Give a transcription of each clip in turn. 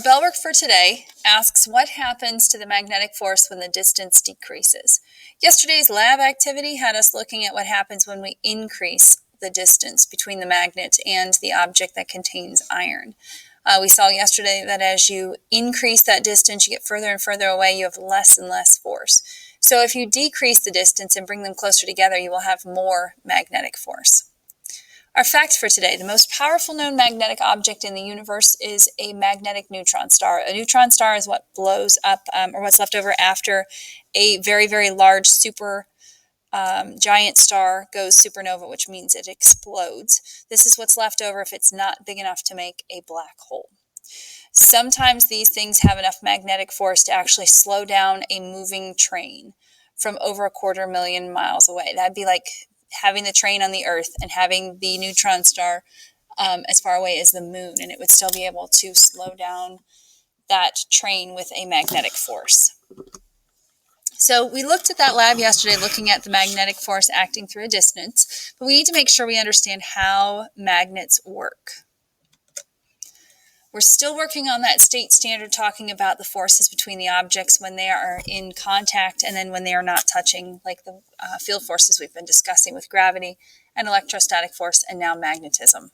bell work for today asks what happens to the magnetic force when the distance decreases. Yesterday's lab activity had us looking at what happens when we increase the distance between the magnet and the object that contains iron. We saw yesterday that as you increase that distance, you get further and further away, you have less and less force. So if you decrease the distance and bring them closer together, you will have more magnetic force. Our fact for today: the most powerful known magnetic object in the universe is a magnetic neutron star. A neutron star is what blows up, or what's left over after a very, very large super giant star goes supernova, which means it explodes. This is what's left over if it's not big enough to make a black hole. Sometimes these things have enough magnetic force to actually slow down a moving train from over 250,000 miles away. That'd be like having the train on the Earth and having the neutron star as far away as the moon, and it would still be able to slow down that train with a magnetic force. So we looked at that lab yesterday looking at the magnetic force acting through a distance, but we need to make sure we understand how magnets work. We're still working on that state standard, talking about the forces between the objects when they are in contact and then when they are not touching, like the field forces we've been discussing with gravity and electrostatic force and now magnetism.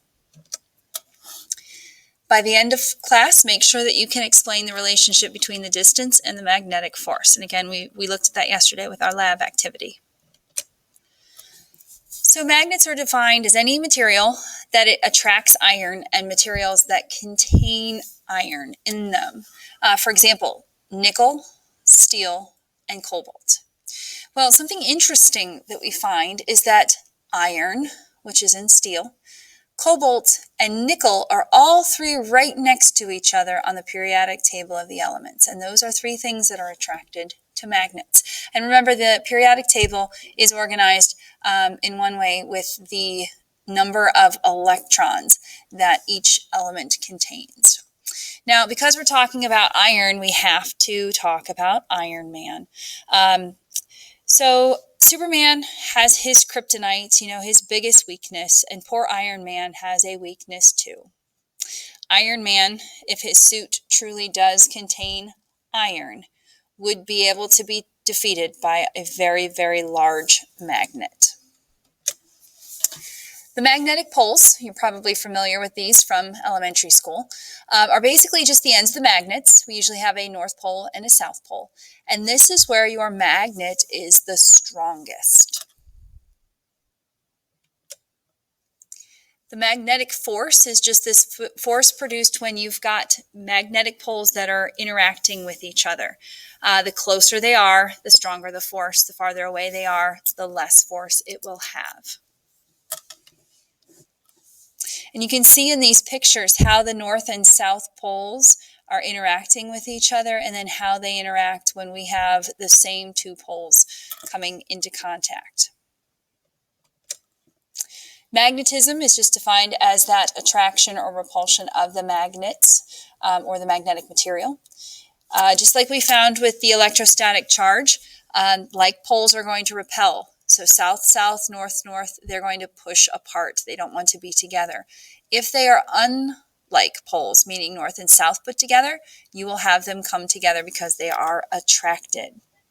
By the end of class, make sure that you can explain the relationship between the distance and the magnetic force. And again, we looked at that yesterday with our lab activity. So magnets are defined as any material that it attracts iron and materials that contain iron in them. For example, nickel, steel, and cobalt. Well, something interesting that we find is that iron, which is in steel, cobalt, and nickel are all three right next to each other on the periodic table of the elements. And those are three things that are attracted to magnets. And remember, the periodic table is organized in one way with the number of electrons that each element contains. Now, because we're talking about iron, we have to talk about Iron Man. So Superman has his kryptonite, his biggest weakness, and poor Iron Man has a weakness too. Iron Man, if his suit truly does contain iron, would be able to be defeated by a very, very large magnet. The magnetic poles, you're probably familiar with these from elementary school, are basically just the ends of the magnets. We usually have a north pole and a south pole. And this is where your magnet is the strongest. The magnetic force is just this force produced when you've got magnetic poles that are interacting with each other. The closer they are, the stronger the force. The farther away they are, the less force it will have. And you can see in these pictures how the north and south poles are interacting with each other, and then how they interact when we have the same two poles coming into contact. Magnetism is just defined as that attraction or repulsion of the magnets or the magnetic material. Just like we found with the electrostatic charge, like poles are going to repel. So south, south, north, north, they're going to push apart. They don't want to be together. If they are unlike poles, meaning north and south put together, you will have them come together because they are attracted.